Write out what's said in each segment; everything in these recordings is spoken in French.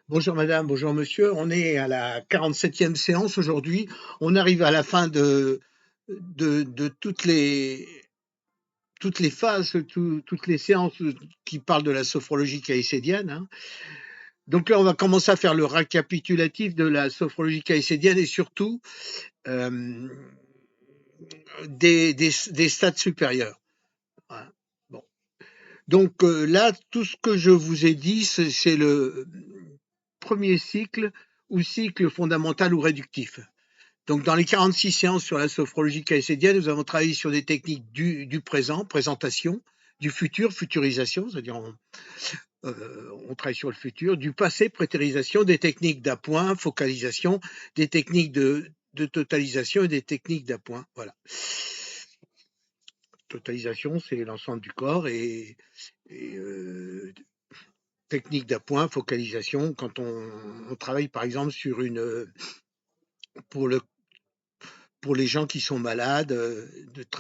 Bonjour madame, bonjour monsieur. On est à la 47e séance aujourd'hui. On arrive à la fin de toutes les phases, toutes les séances qui parlent de la sophrologie caïcédienne, hein. Donc là, on va commencer à faire le récapitulatif de la sophrologie caïcédienne et surtout euh, des stades supérieurs, hein. Bon. Donc là, tout ce que je vous ai dit, c'est le premier cycle ou cycle fondamental ou réductif. Donc, dans les 46 séances sur la sophrologie caïcédienne, nous avons travaillé sur des techniques du présent, présentation, du futur, futurisation, c'est-à-dire on travaille sur le futur, du passé, prétérisation, des techniques d'appoint, focalisation, des techniques de totalisation et des techniques d'appoint. Voilà. Totalisation, c'est l'ensemble du corps et technique d'appoint, focalisation, quand on travaille par exemple sur pour le pour les gens qui sont malades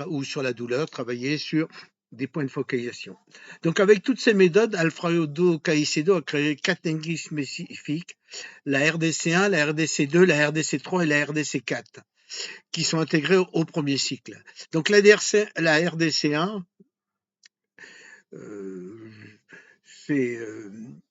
ou sur la douleur, travailler sur des points de focalisation. Donc avec toutes ces méthodes, Alfredo Caicedo a créé 4 techniques spécifiques, la RDC1, la RDC2, la RDC3 et la RDC4, qui sont intégrées au premier cycle. Donc la RDC1, euh,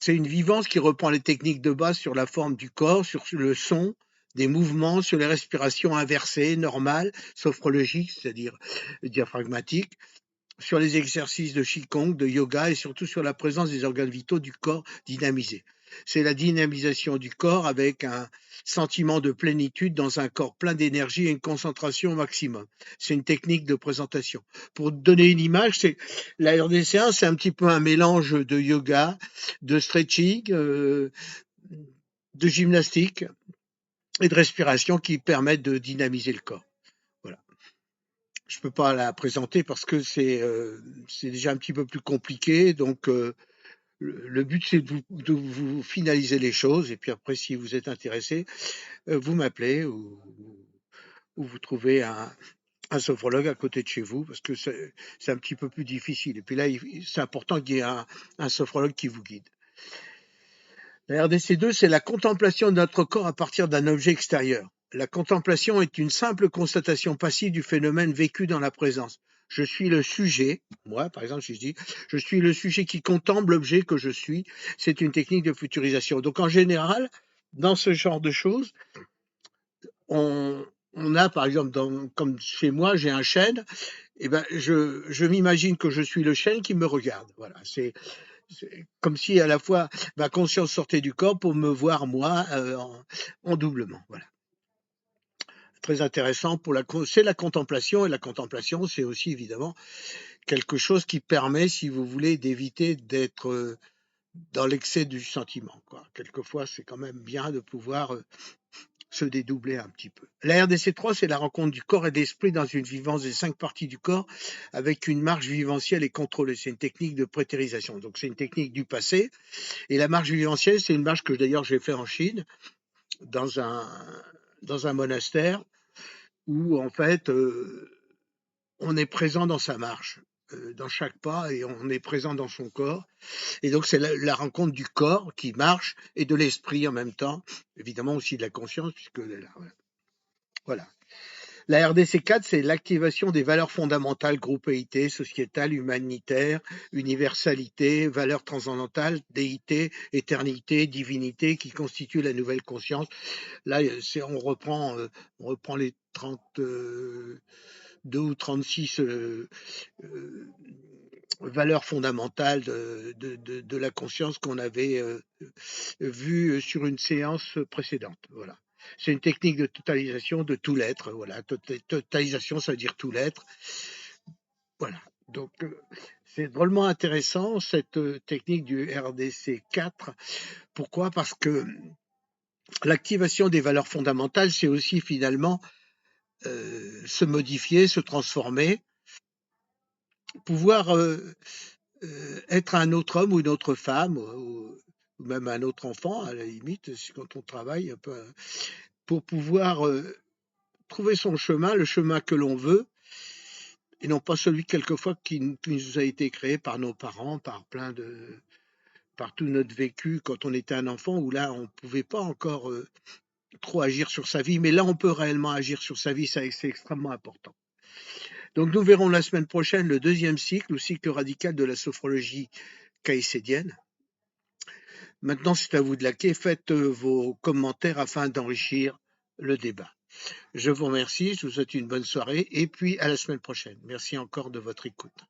c'est une vivance qui reprend les techniques de base sur la forme du corps, sur le son, des mouvements, sur les respirations inversées, normales, sophrologiques, c'est-à-dire diaphragmatiques, sur les exercices de Qigong, de yoga et surtout sur la présence des organes vitaux du corps dynamisés. C'est la dynamisation du corps avec un sentiment de plénitude dans un corps plein d'énergie et une concentration au maximum. C'est une technique de présentation. Pour donner une image, la RDC1, c'est un petit peu un mélange de yoga, de stretching, de gymnastique et de respiration qui permettent de dynamiser le corps. Voilà. Je ne peux pas la présenter parce que c'est déjà un petit peu plus compliqué. Donc, le but, c'est de vous finaliser les choses. Et puis après, si vous êtes intéressé, vous m'appelez ou vous trouvez un sophrologue à côté de chez vous parce que c'est un petit peu plus difficile. Et puis là, c'est important qu'il y ait un sophrologue qui vous guide. La RDC2, c'est la contemplation de notre corps à partir d'un objet extérieur. La contemplation est une simple constatation passive du phénomène vécu dans la présence. Je suis le sujet, moi par exemple, si je dis, je suis le sujet qui contemple l'objet que je suis, c'est une technique de futurisation. Donc en général, dans ce genre de choses, on, on a par exemple, comme chez moi, j'ai un chêne, et ben je m'imagine que je suis le chêne qui me regarde. Voilà, c'est comme si à la fois ma conscience sortait du corps pour me voir moi en doublement. Voilà. Très intéressant c'est la contemplation et la contemplation c'est aussi évidemment quelque chose qui permet, si vous voulez, d'éviter d'être dans l'excès du sentiment, quoi. Quelquefois c'est quand même bien de pouvoir se dédoubler un petit peu. La RDC3, c'est la rencontre du corps et de l'esprit dans une vivance des 5 parties du corps avec une marche viventielle et contrôlée. C'est une technique de prétérisation. Donc c'est une technique du passé. Et la marche viventielle, c'est une marche que d'ailleurs j'ai fait en Chine, dans un, dans un monastère, où en fait on est présent dans sa marche, dans chaque pas, et on est présent dans son corps. Et donc c'est la rencontre du corps qui marche et de l'esprit en même temps, évidemment aussi de la conscience, puisque voilà. La RDC4, c'est l'activation des valeurs fondamentales, groupéité, sociétale, humanitaire, universalité, valeurs transcendantales, déité, éternité, divinité, qui constituent la nouvelle conscience. Là, on reprend les 32 ou 36 valeurs fondamentales de la conscience qu'on avait vues sur une séance précédente. Voilà. C'est une technique de totalisation de tout l'être. Voilà. Totalisation, ça veut dire tout l'être. Voilà. Donc, c'est drôlement intéressant cette technique du RDC 4. Pourquoi? Parce que l'activation des valeurs fondamentales, c'est aussi finalement se modifier, se transformer, pouvoir être un autre homme ou une autre femme, ou même un autre enfant, à la limite, quand on travaille, un peu, pour pouvoir trouver son chemin, le chemin que l'on veut, et non pas celui quelquefois qui nous a été créé par nos parents, par plein par tout notre vécu quand on était un enfant, où là, on ne pouvait pas encore trop agir sur sa vie, mais là, on peut réellement agir sur sa vie, c'est extrêmement important. Donc, nous verrons la semaine prochaine le deuxième cycle, le cycle radical de la sophrologie caïcédienne. Maintenant, c'est à vous de laquer. Faites vos commentaires afin d'enrichir le débat. Je vous remercie, je vous souhaite une bonne soirée et puis à la semaine prochaine. Merci encore de votre écoute.